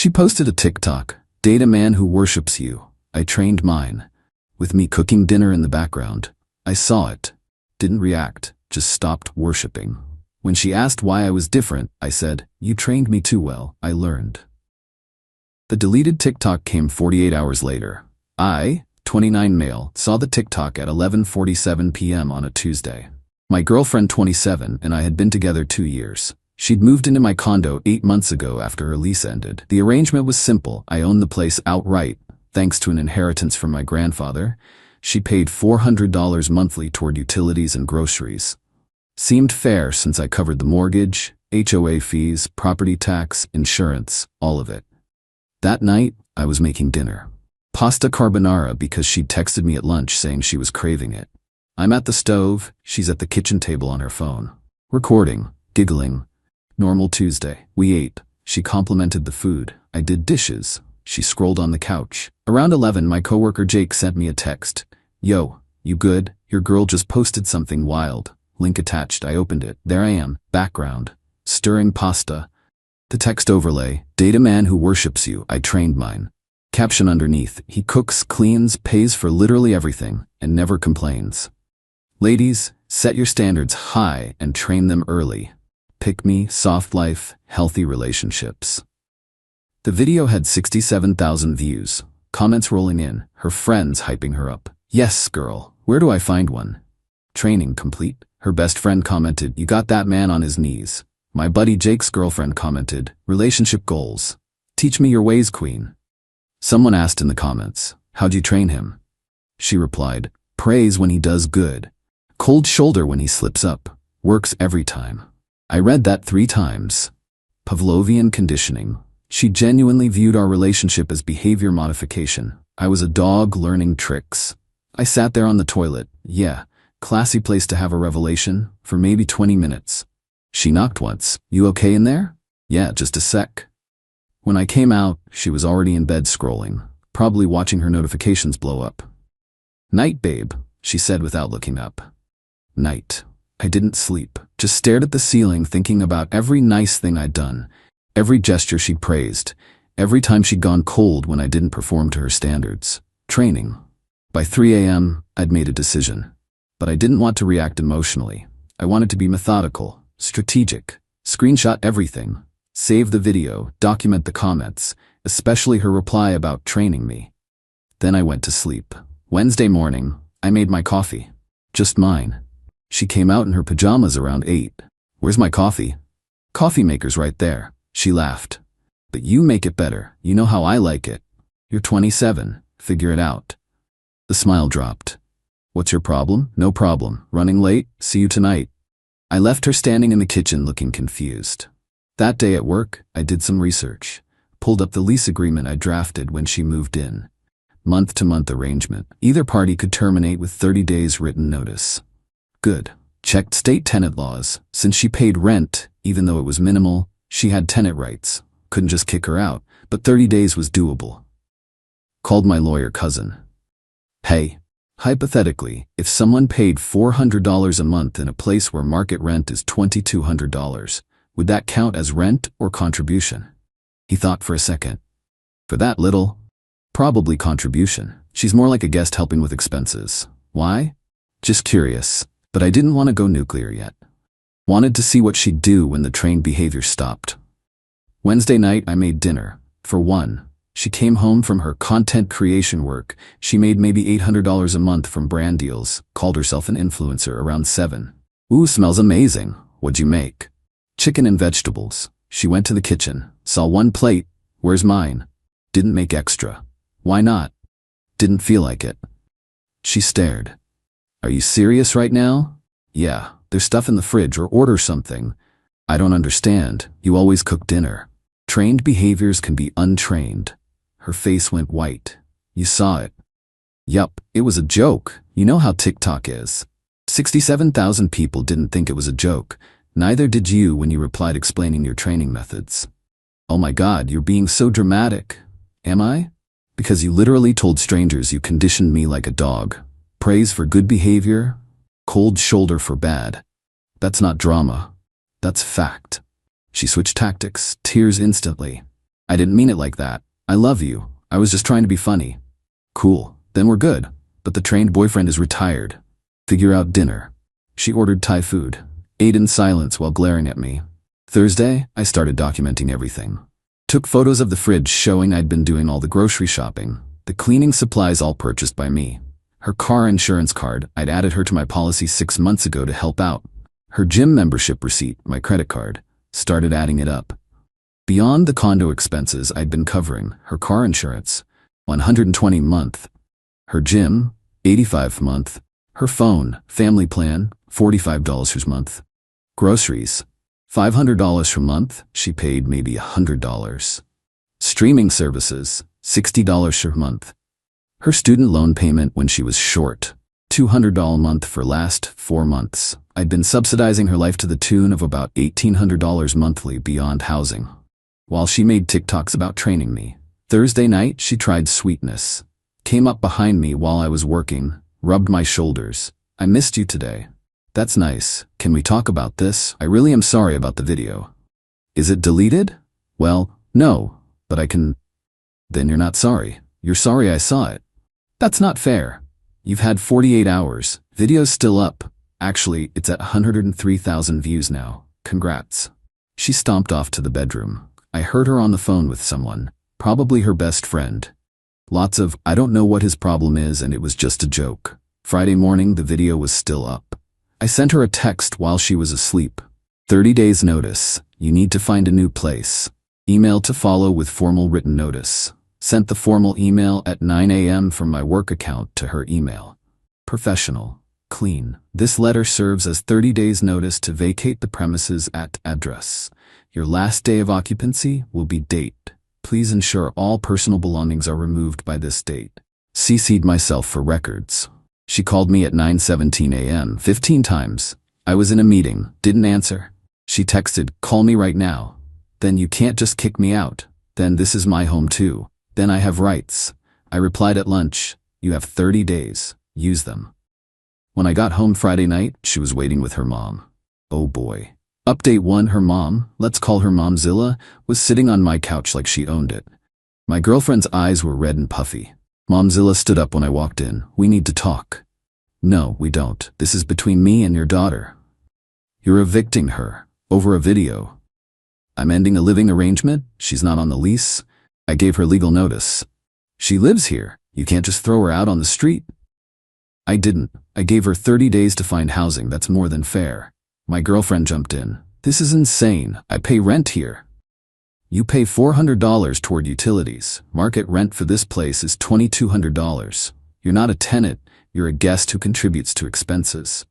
She posted a TikTok, "Date a man who worships you. I trained mine," with me cooking dinner in the background. I saw it, didn't react, just stopped worshipping. When she asked why I was different, I said, "You trained me too well, I learned." The deleted TikTok came 48 hours later. I, 29 male, saw the TikTok at 11:47 p.m. on a Tuesday. My girlfriend, 27, and I had been together 2 years. She'd moved into my condo 8 months ago after her lease ended. The arrangement was simple. I owned the place outright, thanks to an inheritance from my grandfather. She paid $400 monthly toward utilities and groceries. Seemed fair since I covered the mortgage, HOA fees, property tax, insurance, all of it. That night, I was making dinner. Pasta carbonara because she'd texted me at lunch saying she was craving it. I'm at the stove, she's at the kitchen table on her phone. Recording, giggling. Normal Tuesday. We ate. She complimented the food. I did dishes. She scrolled on the couch. Around 11, my coworker Jake sent me a text. "Yo, you good? Your girl just posted something wild." Link attached. I opened it. There I am. Background. Stirring pasta. The text overlay. "Date a man who worships you. I trained mine." Caption underneath. "He cooks, cleans, pays for literally everything, and never complains." Ladies, set your standards high and train them early. Pick me, soft life, healthy relationships. The video had 67,000 views, comments rolling in, her friends hyping her up. "Yes, girl, where do I find one?" "Training complete." Her best friend commented, "You got that man on his knees." My buddy Jake's girlfriend commented, "Relationship goals. Teach me your ways, queen." Someone asked in the comments, "How'd you train him?" She replied, "Praise when he does good. Cold shoulder when he slips up. Works every time." I read that 3 times. Pavlovian conditioning. She genuinely viewed our relationship as behavior modification. I was a dog learning tricks. I sat there on the toilet. Yeah, classy place to have a revelation, for maybe 20 minutes. She knocked once. "You okay in there?" "Yeah, just a sec." When I came out, she was already in bed scrolling, probably watching her notifications blow up. "Night, babe," she said without looking up. Night. I didn't sleep, just stared at the ceiling thinking about every nice thing I'd done, every gesture she'd praised, every time she'd gone cold when I didn't perform to her standards. Training. By 3 a.m., I'd made a decision. But I didn't want to react emotionally. I wanted to be methodical, strategic, screenshot everything, save the video, document the comments, especially her reply about training me. Then I went to sleep. Wednesday morning, I made my coffee. Just mine. She came out in her pajamas around 8. "Where's my coffee?" "Coffee maker's right there." She laughed. "But you make it better. You know how I like it. You're 27. Figure it out." The smile dropped. "What's your problem?" "No problem. Running late? See you tonight." I left her standing in the kitchen looking confused. That day at work, I did some research. Pulled up the lease agreement I drafted when she moved in. Month-to-month arrangement. Either party could terminate with 30 days written notice. Good. Checked state tenant laws. Since she paid rent, even though it was minimal, she had tenant rights. Couldn't just kick her out, but 30 days was doable. Called my lawyer cousin. "Hey, hypothetically, if someone paid $400 a month in a place where market rent is $2,200, would that count as rent or contribution?" He thought for a second. "For that little? Probably contribution. She's more like a guest helping with expenses." "Why?" "Just curious. But I didn't want to go nuclear yet. Wanted to see what she'd do when the trained behavior stopped. Wednesday night, I made dinner. For one, she came home from her content creation work. She made maybe $800 a month from brand deals, called herself an influencer around 7. "Ooh, smells amazing. What'd you make?" "Chicken and vegetables." She went to the kitchen, saw 1 plate. "Where's mine?" "Didn't make extra." "Why not?" "Didn't feel like it." She stared. "Are you serious right now?" "Yeah, there's stuff in the fridge, or order something." "I don't understand. You always cook dinner." Trained behaviors can be untrained. Her face went white. "You saw it." "Yup, it was a joke. You know how TikTok is." 67,000 people didn't think it was a joke. Neither did you when you replied explaining your training methods. "Oh my God, you're being so dramatic." "Am I?" "Because you literally told strangers you conditioned me like a dog. Praise for good behavior, cold shoulder for bad. That's not drama. That's fact." She switched tactics, tears instantly. I didn't mean it like that. I love you. I was just trying to be funny. Cool, then we're good. But the trained boyfriend is retired. Figure out dinner. She ordered Thai food, ate in silence while glaring at me. Thursday, I started documenting everything. Took photos of the fridge showing I'd been doing all the grocery shopping, the cleaning supplies all purchased by me. Her car insurance card, I'd added her to my policy 6 months ago to help out. Her gym membership receipt, my credit card, started adding it up. Beyond the condo expenses I'd been covering, her car insurance, $120 a month. Her gym, $85 a month. Her phone, family plan, $45 a month. Groceries, $500 per month. She paid maybe $100. Streaming services, $60 per month. Her student loan payment when she was short, $200 a month for last 4 months. I'd been subsidizing her life to the tune of about $1,800 monthly beyond housing. While she made TikToks about training me. Thursday night, she tried sweetness. Came up behind me while I was working, rubbed my shoulders. I missed you today. That's nice. Can we talk about this? I really am sorry about the video. Is it deleted? Well, no, but I can. Then you're not sorry. You're sorry I saw it. That's not fair. You've had 48 hours. Video's still up. Actually, it's at 103,000 views now. Congrats. She stomped off to the bedroom. I heard her on the phone with someone, probably her best friend. Lots of, I don't know what his problem is and it was just a joke. Friday morning, the video was still up. I sent her a text while she was asleep. 30 days notice. You need to find a new place. Email to follow with formal written notice. Sent the formal email at 9 a.m. from my work account to her email. Professional. Clean. This letter serves as 30 days notice to vacate the premises at address. Your last day of occupancy will be date. Please ensure all personal belongings are removed by this date. CC'd myself for records. She called me at 9:17 a.m. 15 times. I was in a meeting, didn't answer. She texted, call me right now. Then you can't just kick me out. Then this is my home too. Then I have rights. I replied at lunch, you have 30 days. Use them. When I got home Friday night, she was waiting with her mom. Oh boy. Update 1, her mom, let's call her Momzilla, was sitting on my couch like she owned it. My girlfriend's eyes were red and puffy. Momzilla stood up when I walked in. We need to talk. No, we don't. This is between me and your daughter. You're evicting her. Over a video. I'm ending a living arrangement. She's not on the lease. I gave her legal notice. She lives here. You can't just throw her out on the street. I didn't. I gave her 30 days to find housing. That's more than fair. My girlfriend jumped in. This is insane. I pay rent here. You pay $400 toward utilities. Market rent for this place is $2,200. You're not a tenant. You're a guest who contributes to expenses.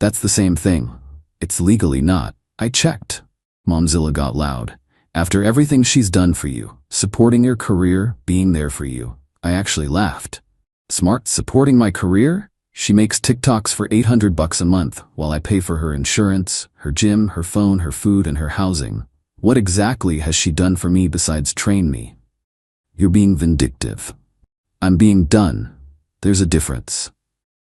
That's the same thing. It's legally not. I checked. Momzilla got loud. After everything she's done for you, supporting your career, being there for you, I actually laughed. Smart, supporting my career? She makes TikToks for $800 a month while I pay for her insurance, her gym, her phone, her food, and her housing. What exactly has she done for me besides train me? You're being vindictive. I'm being done. There's a difference.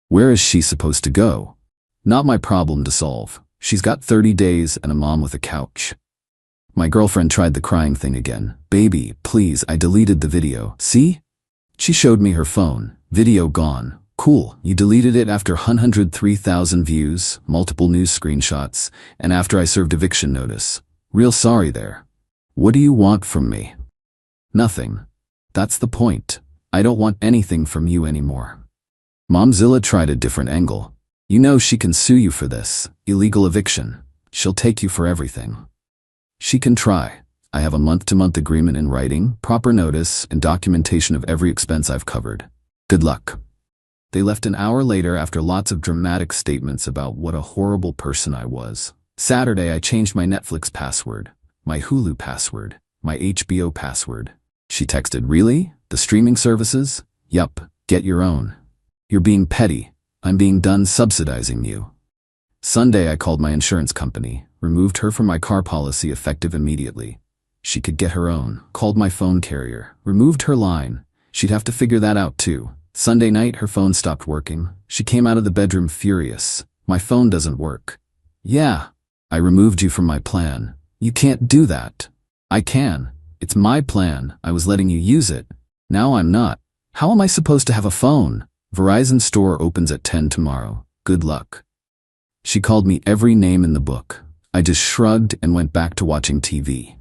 Where is she supposed to go? Not my problem to solve. She's got 30 days and a mom with a couch. My girlfriend tried the crying thing again. Baby, please, I deleted the video. See? She showed me her phone. Video gone. Cool, you deleted it after 103,000 views, multiple news screenshots, and after I served eviction notice. Real sorry there. What do you want from me? Nothing. That's the point. I don't want anything from you anymore. Momzilla tried a different angle. You know she can sue you for this. Illegal eviction. She'll take you for everything. She can try. I have a month-to-month agreement in writing, proper notice, and documentation of every expense I've covered. Good luck. They left an hour later after lots of dramatic statements about what a horrible person I was. Saturday, I changed my Netflix password, my Hulu password, my HBO password. She texted, really? The streaming services? Yup, get your own. You're being petty. I'm being done subsidizing you. Sunday, I called my insurance company, removed her from my car policy effective immediately. She could get her own. Called my phone carrier, removed her line. She'd have to figure that out too. Sunday night, her phone stopped working. She came out of the bedroom furious. My phone doesn't work. Yeah, I removed you from my plan. You can't do that. I can. It's my plan. I was letting you use it. Now I'm not. How am I supposed to have a phone? Verizon store opens at 10 tomorrow. Good luck. She called me every name in the book. I just shrugged and went back to watching TV.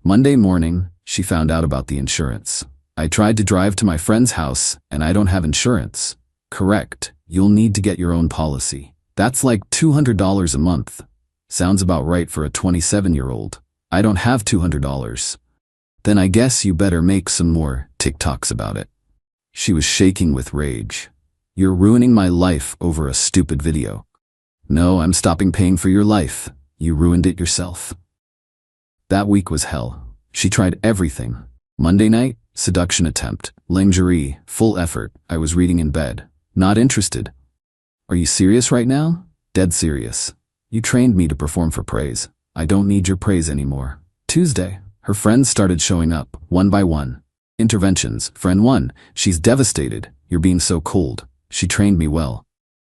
Monday morning, she found out about the insurance. I tried to drive to my friend's house, and I don't have insurance. Correct. You'll need to get your own policy. That's like $200 a month. Sounds about right for a 27-year-old. I don't have $200. Then I guess you better make some more TikToks about it. She was shaking with rage. You're ruining my life over a stupid video. No, I'm stopping paying for your life. You ruined it yourself. That week was hell. She tried everything. Monday night, seduction attempt. Lingerie, full effort. I was reading in bed. Not interested. Are you serious right now? Dead serious. You trained me to perform for praise. I don't need your praise anymore. Tuesday, her friends started showing up, one by one. Interventions. Friend 1, she's devastated. You're being so cold. She trained me well.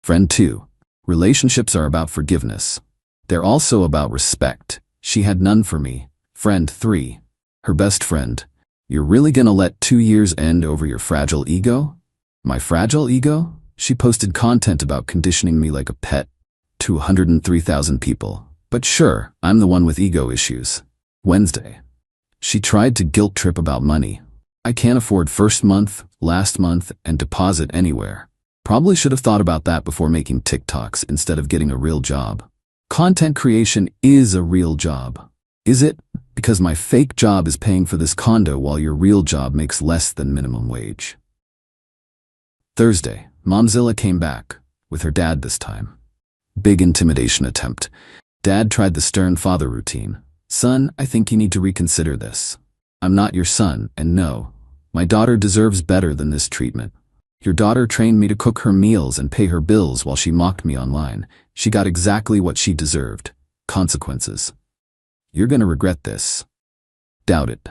Friend 2, relationships are about forgiveness. They're also about respect. She had none for me. Friend 3, her best friend. You're really gonna let 2 years end over your fragile ego? My fragile ego? She posted content about conditioning me like a pet to 103,000 people. But sure, I'm the one with ego issues. Wednesday, she tried to guilt trip about money. I can't afford first month, last month, and deposit anywhere. Probably should have thought about that before making TikToks instead of getting a real job. Content creation is a real job. Is it? Because my fake job is paying for this condo while your real job makes less than minimum wage. Thursday, Momzilla came back, with her dad this time. Big intimidation attempt. Dad tried the stern father routine. Son, I think you need to reconsider this. I'm not your son, and no, my daughter deserves better than this treatment. Your daughter trained me to cook her meals and pay her bills while she mocked me online. She got exactly what she deserved. Consequences. You're gonna regret this. Doubt it.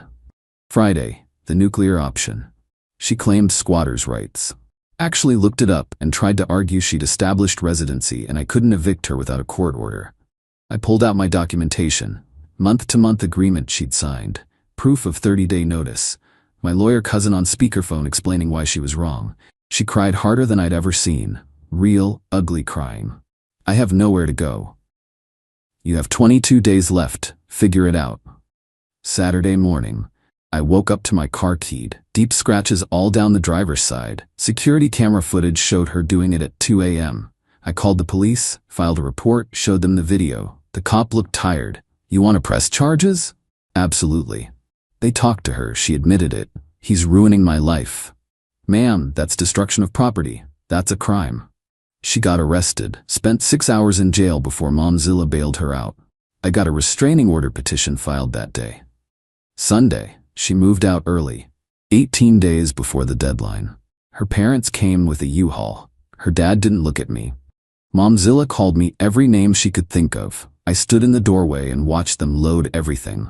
Friday, the nuclear option. She claimed squatters' rights. Actually looked it up and tried to argue she'd established residency and I couldn't evict her without a court order. I pulled out my documentation. Month-to-month agreement she'd signed. Proof of 30-day notice. My lawyer cousin on speakerphone explaining why she was wrong. She cried harder than I'd ever seen. Real, ugly crying. I have nowhere to go. You have 22 days left. Figure it out. Saturday morning. I woke up to my car keyed. Deep scratches all down the driver's side. Security camera footage showed her doing it at 2 a.m. I called the police, filed a report, showed them the video. The cop looked tired. You want to press charges? Absolutely. They talked to her. She admitted it. He's ruining my life. Ma'am, that's destruction of property. That's a crime. She got arrested, spent 6 hours in jail before Momzilla bailed her out. I got a restraining order petition filed that day. Sunday, she moved out early, 18 days before the deadline. Her parents came with a U-Haul. Her dad didn't look at me. Momzilla called me every name she could think of. I stood in the doorway and watched them load everything.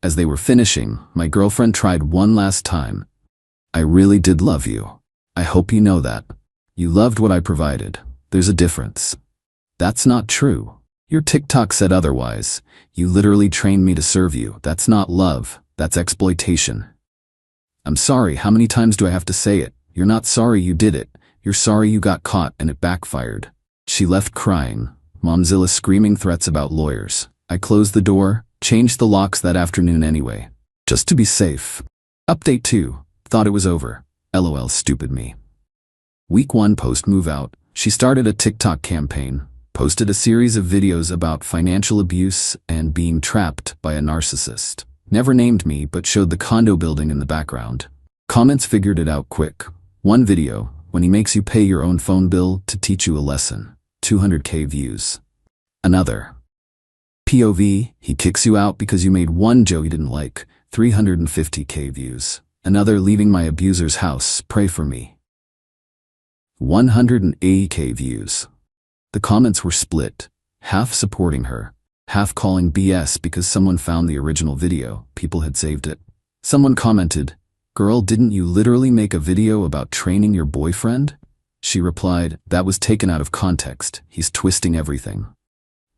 As they were finishing, my girlfriend tried one last time. I really did love you. I hope you know that. You loved what I provided. There's a difference. That's not true. Your TikTok said otherwise. You literally trained me to serve you. That's not love. That's exploitation. I'm sorry. How many times do I have to say it? You're not sorry you did it. You're sorry you got caught and it backfired. She left crying. Momzilla screaming threats about lawyers. I closed the door, changed the locks that afternoon anyway. Just to be safe. Update 2. Thought it was over. LOL, stupid me. Week 1 post-move out. She started a TikTok campaign, posted a series of videos about financial abuse and being trapped by a narcissist. Never named me but showed the condo building in the background. Comments figured it out quick. One video, when he makes you pay your own phone bill to teach you a lesson. 200K views. Another. POV, he kicks you out because you made one joke he didn't like. 350K views. Another, leaving my abuser's house, pray for me. 180K views. The comments were split, half supporting her, half calling BS because someone found the original video, people had saved it. Someone commented, "Girl, didn't you literally make a video about training your boyfriend?" She replied, "That was taken out of context. He's twisting everything."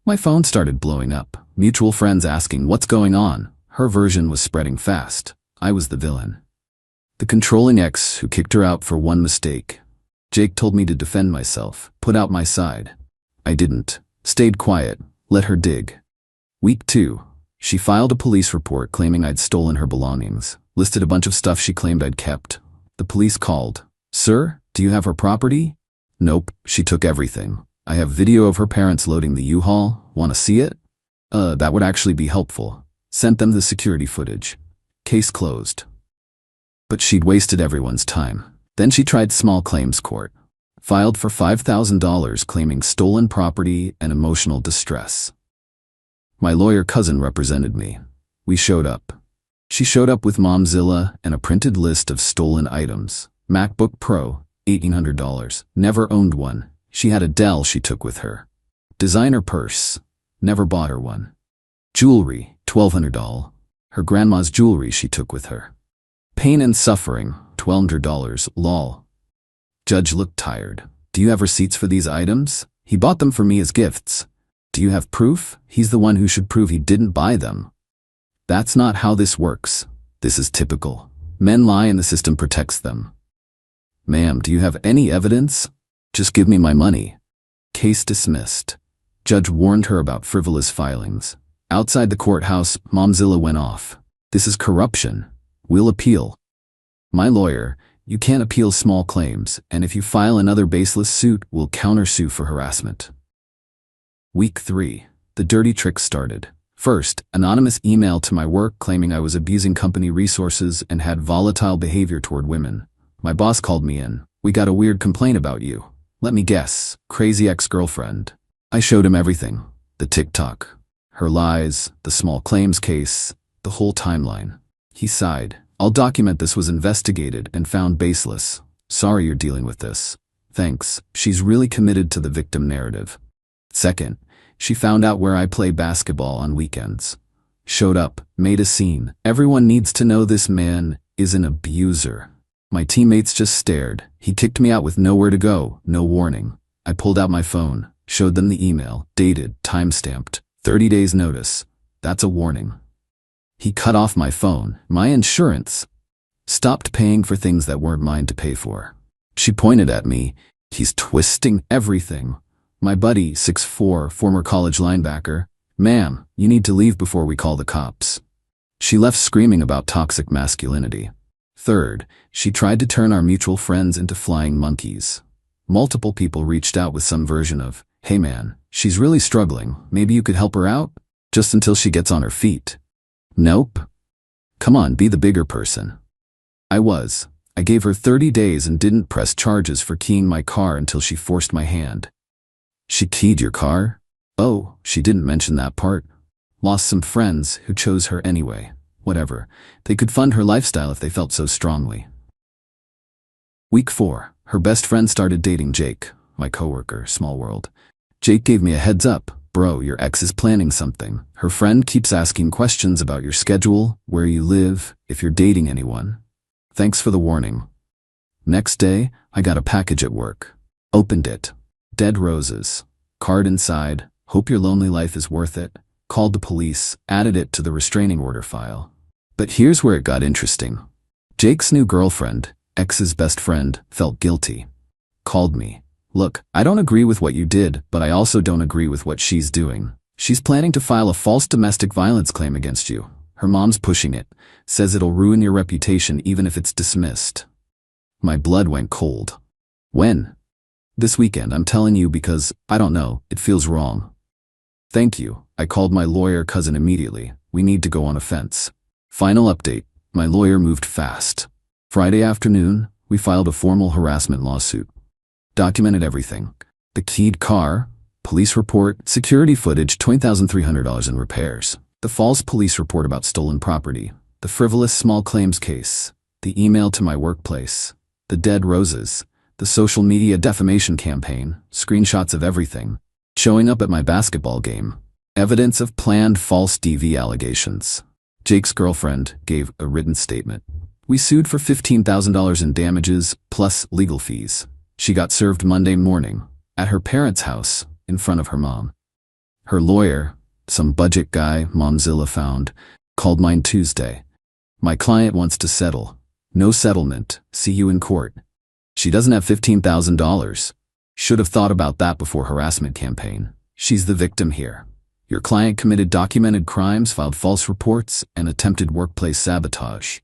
My phone started blowing up. Mutual friends asking, "What's going on?" Her version was spreading fast. I was the villain. The controlling ex who kicked her out for one mistake. Jake told me to defend myself, put out my side. I didn't. Stayed quiet, let her dig. Week 2. She filed a police report claiming I'd stolen her belongings, listed a bunch of stuff she claimed I'd kept. The police called. Sir, do you have her property? Nope, she took everything. I have video of her parents loading the U-Haul. Want to see it? That would actually be helpful. Sent them the security footage. Case closed. But she'd wasted everyone's time. Then she tried small claims court. Filed for $5,000 claiming stolen property and emotional distress. My lawyer cousin represented me. We showed up. She showed up with Momzilla and a printed list of stolen items. MacBook Pro, $1,800. Never owned one. She had a Dell she took with her. Designer purse. Never bought her one. Jewelry, $1,200. Her grandma's jewelry she took with her. Pain and suffering, $1,200, lol. Judge looked tired. Do you have receipts for these items? He bought them for me as gifts. Do you have proof? He's the one who should prove he didn't buy them. That's not how this works. This is typical. Men lie and the system protects them. Ma'am, do you have any evidence? Just give me my money. Case dismissed. Judge warned her about frivolous filings. Outside the courthouse, Momzilla went off. This is corruption. We'll appeal. My lawyer, you can't appeal small claims, and if you file another baseless suit, we'll countersue for harassment. Week 3. The dirty trick started. First, anonymous email to my work claiming I was abusing company resources and had volatile behavior toward women. My boss called me in. We got a weird complaint about you. Let me guess, crazy ex-girlfriend. I showed him everything. The TikTok, her lies, the small claims case, the whole timeline. He sighed. I'll document this was investigated and found baseless. Sorry you're dealing with this. Thanks. She's really committed to the victim narrative. Second, she found out where I play basketball on weekends. Showed up, made a scene. Everyone needs to know this man is an abuser. My teammates just stared. He kicked me out with nowhere to go, no warning. I pulled out my phone, showed them the email, dated, time-stamped, 30 days notice. That's a warning. He cut off my phone, my insurance. Stopped paying for things that weren't mine to pay for. She pointed at me. He's twisting everything. My buddy, 6'4", former college linebacker. Ma'am, you need to leave before we call the cops. She left screaming about toxic masculinity. Third, she tried to turn our mutual friends into flying monkeys. Multiple people reached out with some version of, hey man, she's really struggling. Maybe you could help her out? Just until she gets on her feet. Nope. Come on, be the bigger person. I was. I gave her 30 days and didn't press charges for keying my car until she forced my hand. She keyed your car? Oh, she didn't mention that part. Lost some friends who chose her anyway. Whatever. They could fund her lifestyle if they felt so strongly. Week 4. Her best friend started dating Jake, my coworker, small world. Jake gave me a heads up. Bro, your ex is planning something. Her friend keeps asking questions about your schedule, where you live, if you're dating anyone. Thanks for the warning. Next day, I got a package at work. Opened it. Dead roses. Card inside. Hope your lonely life is worth it. Called the police. Added it to the restraining order file. But here's where it got interesting. Jake's new girlfriend, ex's best friend, felt guilty. Called me. Look, I don't agree with what you did, but I also don't agree with what she's doing. She's planning to file a false domestic violence claim against you. Her mom's pushing it. Says it'll ruin your reputation even if it's dismissed. My blood went cold. When? This weekend, I'm telling you because, I don't know, it feels wrong. Thank you. I called my lawyer cousin immediately. We need to go on a fence. Final update. My lawyer moved fast. Friday afternoon, we filed a formal harassment lawsuit. Documented everything. The keyed car, police report, security footage, $20,300 in repairs. The false police report about stolen property. The frivolous small claims case. The email to my workplace. The dead roses. The social media defamation campaign. Screenshots of everything. Showing up at my basketball game. Evidence of planned false DV allegations. Jake's girlfriend gave a written statement. We sued for $15,000 in damages, plus legal fees. She got served Monday morning, at her parents' house, in front of her mom. Her lawyer, some budget guy Momzilla found, Called mine Tuesday. My client wants to settle. No settlement. See you in court. She doesn't have $15,000. Should have thought about that before harassment campaign. She's the victim here. Your client committed documented crimes, filed false reports, and attempted workplace sabotage.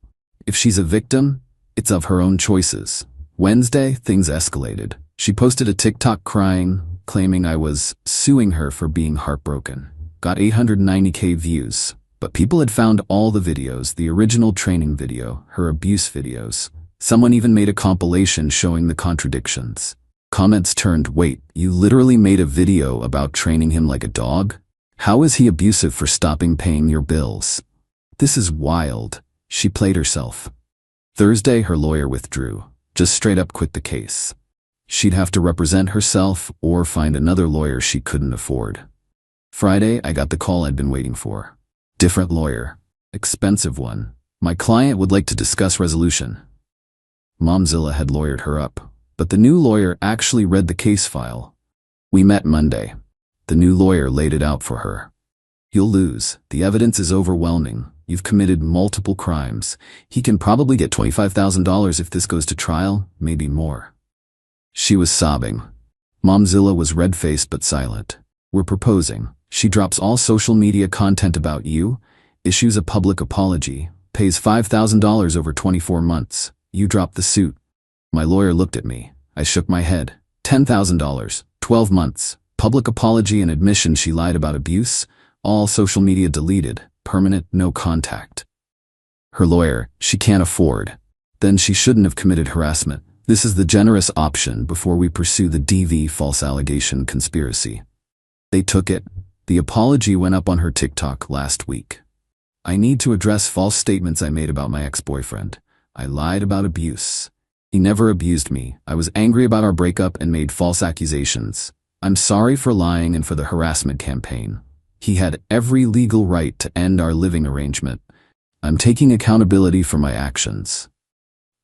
If she's a victim, it's of her own choices. Wednesday, things escalated. She posted a TikTok crying, claiming I was suing her for being heartbroken. Got 890K views. But people had found all the videos, the original training video, her abuse videos. Someone even made a compilation showing the contradictions. Comments turned, wait, you literally made a video about training him like a dog? How is he abusive for stopping paying your bills? This is wild. She played herself. Thursday, her lawyer withdrew. Just straight up quit the case. She'd have to represent herself or find another lawyer she couldn't afford. Friday, I got the call I'd been waiting for. Different lawyer. Expensive one. My client would like to discuss resolution. Momzilla had lawyered her up, but the new lawyer actually read the case file. We met Monday. The new lawyer laid it out for her. You'll lose. The evidence is overwhelming. You've committed multiple crimes. He can probably get $25,000 if this goes to trial, maybe more. She was sobbing. Momzilla was red-faced but silent. We're proposing. She drops all social media content about you, issues a public apology, pays $5,000 over 24 months. You drop the suit. My lawyer looked at me. I shook my head. $10,000, 12 months, public apology and admission she lied about abuse, all social media deleted, permanent, no contact. Her lawyer, she can't afford. Then she shouldn't have committed harassment. This is the generous option before we pursue the DV false allegation conspiracy. They took it. The apology went up on her TikTok last week. I need to address false statements I made about my ex-boyfriend. I lied about abuse. He never abused me. I was angry about our breakup and made false accusations. I'm sorry for lying and for the harassment campaign. He had every legal right to end our living arrangement. I'm taking accountability for my actions.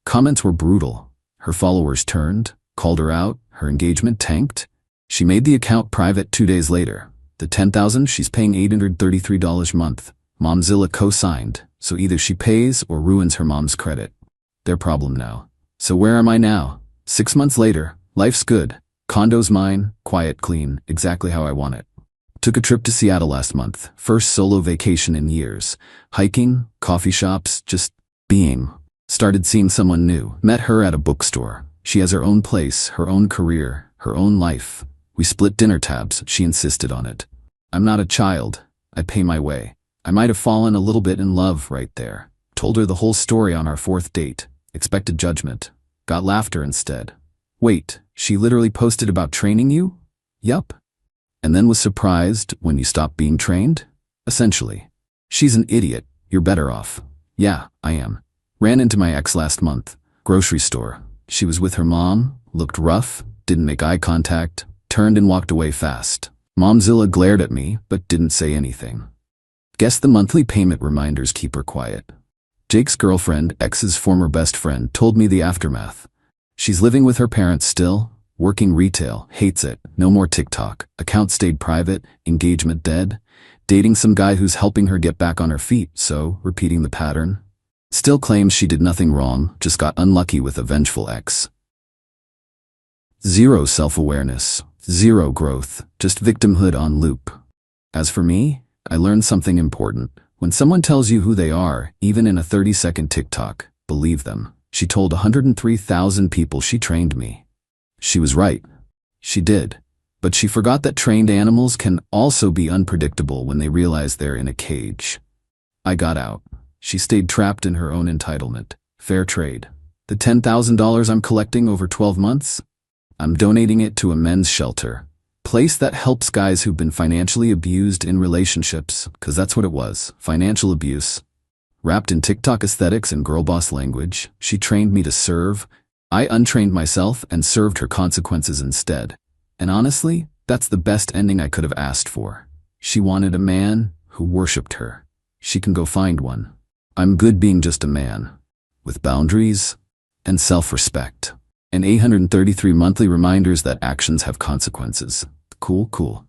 Comments were brutal. Her followers turned, called her out, her engagement tanked. She made the account private 2 days later. The $10,000 she's paying $833 a month. Momzilla co-signed, so either she pays or ruins her mom's credit. Their problem now. So where am I now? 6 months later, life's good. Condo's mine, quiet, clean, exactly how I want it. Took a trip to Seattle last month, first solo vacation in years. Hiking, coffee shops, just being. Started seeing someone new. Met her at a bookstore. She has her own place, her own career, her own life. We split dinner tabs, she insisted on it. I'm not a child. I pay my way. I might have fallen a little bit in love right there. Told her the whole story on our 4th date. Expected judgment. Got laughter instead. Wait, she literally posted about training you? Yup. And then was surprised when you stopped being trained? Essentially. She's an idiot. You're better off. Yeah, I am. Ran into my ex last month. Grocery store. She was with her mom, looked rough, didn't make eye contact, turned and walked away fast. Momzilla glared at me, but didn't say anything. Guess the monthly payment reminders keep her quiet. Jake's girlfriend, ex's former best friend, told me the aftermath. She's living with her parents still, working retail, hates it, no more TikTok, account stayed private, engagement dead, dating some guy who's helping her get back on her feet, so repeating the pattern. Still claims she did nothing wrong, just got unlucky with a vengeful ex. Zero self-awareness, zero growth, just victimhood on loop. As for me, I learned something important. When someone tells you who they are, even in a 30-second TikTok, believe them. She told 103,000 people she trained me. She was right. She did. But she forgot that trained animals can also be unpredictable when they realize they're in a cage. I got out. She stayed trapped in her own entitlement. Fair trade. The $10,000 I'm collecting over 12 months? I'm donating it to a men's shelter. Place that helps guys who've been financially abused in relationships, because that's what it was, financial abuse. Wrapped in TikTok aesthetics and girl boss language, she trained me to serve. I untrained myself and served her consequences instead. And honestly, that's the best ending I could have asked for. She wanted a man who worshipped her. She can go find one. I'm good being just a man, with boundaries and self-respect. And 833 monthly reminders that actions have consequences. Cool.